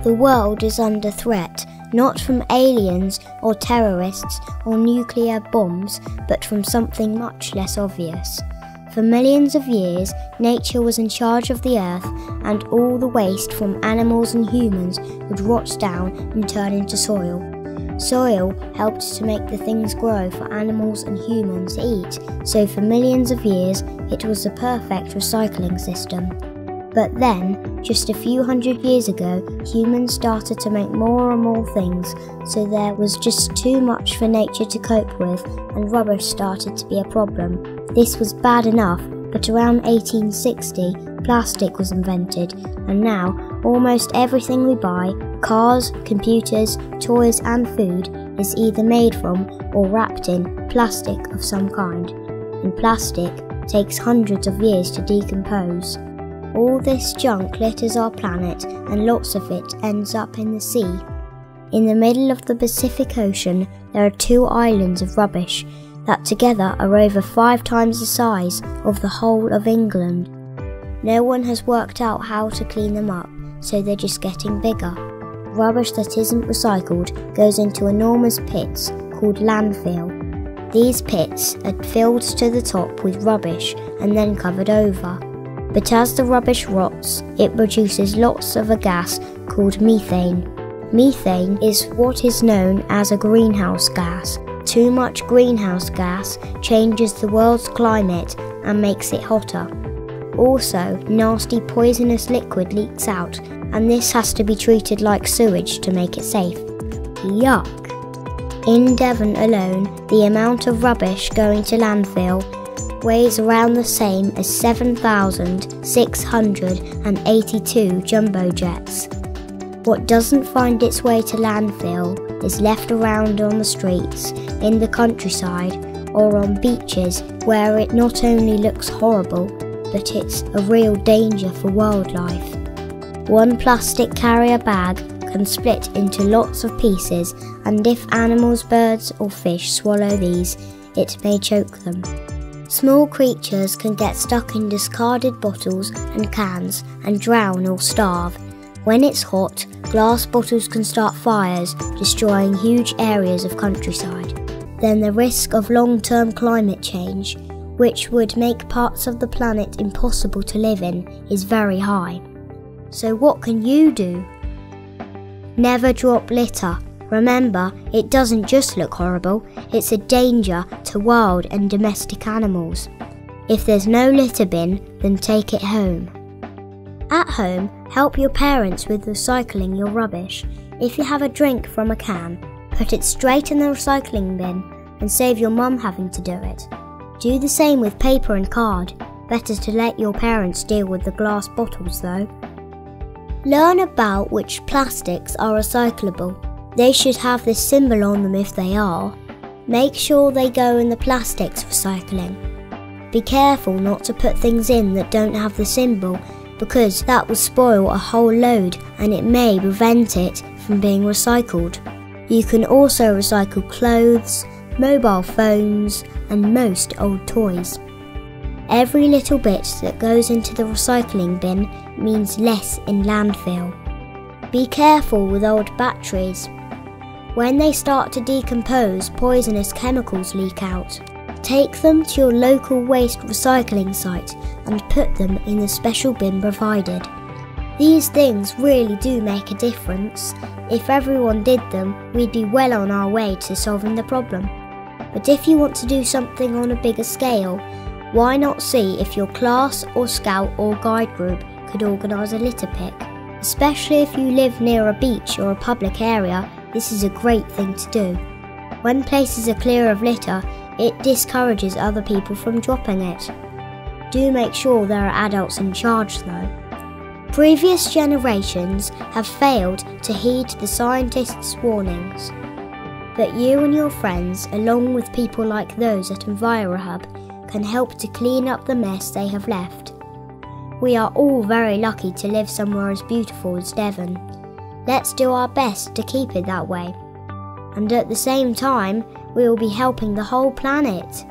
The world is under threat, not from aliens or terrorists or nuclear bombs, but from something much less obvious. For millions of years, nature was in charge of the earth, and all the waste from animals and humans would rot down and turn into soil. Soil helped to make the things grow for animals and humans to eat, so for millions of years it was the perfect recycling system. But then, just a few hundred years ago, humans started to make more and more things, so there was just too much for nature to cope with, and rubbish started to be a problem. This was bad enough, but around 1860, plastic was invented, and now almost everything we buy, cars, computers, toys and food, is either made from or wrapped in plastic of some kind. And plastic takes hundreds of years to decompose. All this junk litters our planet, and lots of it ends up in the sea. In the middle of the Pacific Ocean, there are 2 islands of rubbish that together are over 5 times the size of the whole of England. No one has worked out how to clean them up, so they're just getting bigger. Rubbish that isn't recycled goes into enormous pits called landfill. These pits are filled to the top with rubbish and then covered over. But as the rubbish rots, it produces lots of a gas called methane. Methane is what is known as a greenhouse gas. Too much greenhouse gas changes the world's climate and makes it hotter. Also, nasty poisonous liquid leaks out, and this has to be treated like sewage to make it safe. Yuck! In Devon alone, the amount of rubbish going to landfill weighs around the same as 7,682 jumbo jets. What doesn't find its way to landfill is left around on the streets, in the countryside, or on beaches where it not only looks horrible, but it's a real danger for wildlife. One plastic carrier bag can split into lots of pieces, and if animals, birds or fish swallow these, it may choke them. Small creatures can get stuck in discarded bottles and cans and drown or starve. When it's hot, glass bottles can start fires, destroying huge areas of countryside. Then the risk of long-term climate change, which would make parts of the planet impossible to live in, is very high. So what can you do? Never drop litter. Remember, it doesn't just look horrible, it's a danger to wild and domestic animals. If there's no litter bin, then take it home. At home, help your parents with recycling your rubbish. If you have a drink from a can, put it straight in the recycling bin and save your mum having to do it. Do the same with paper and card. Better to let your parents deal with the glass bottles though. Learn about which plastics are recyclable. They should have this symbol on them if they are. Make sure they go in the plastics recycling. Be careful not to put things in that don't have the symbol, because that will spoil a whole load and it may prevent it from being recycled. You can also recycle clothes, mobile phones and most old toys. Every little bit that goes into the recycling bin means less in landfill. Be careful with old batteries. When they start to decompose, poisonous chemicals leak out. Take them to your local waste recycling site and put them in the special bin provided. These things really do make a difference. If everyone did them, we'd be well on our way to solving the problem. But if you want to do something on a bigger scale, why not see if your class or scout or guide group could organise a litter pick? Especially if you live near a beach or a public area, this is a great thing to do. When places are clear of litter, it discourages other people from dropping it. Do make sure there are adults in charge though. Previous generations have failed to heed the scientists' warnings. But you and your friends, along with people like those at EnviroHub, can help to clean up the mess they have left. We are all very lucky to live somewhere as beautiful as Devon. Let's do our best to keep it that way. And at the same time, we will be helping the whole planet.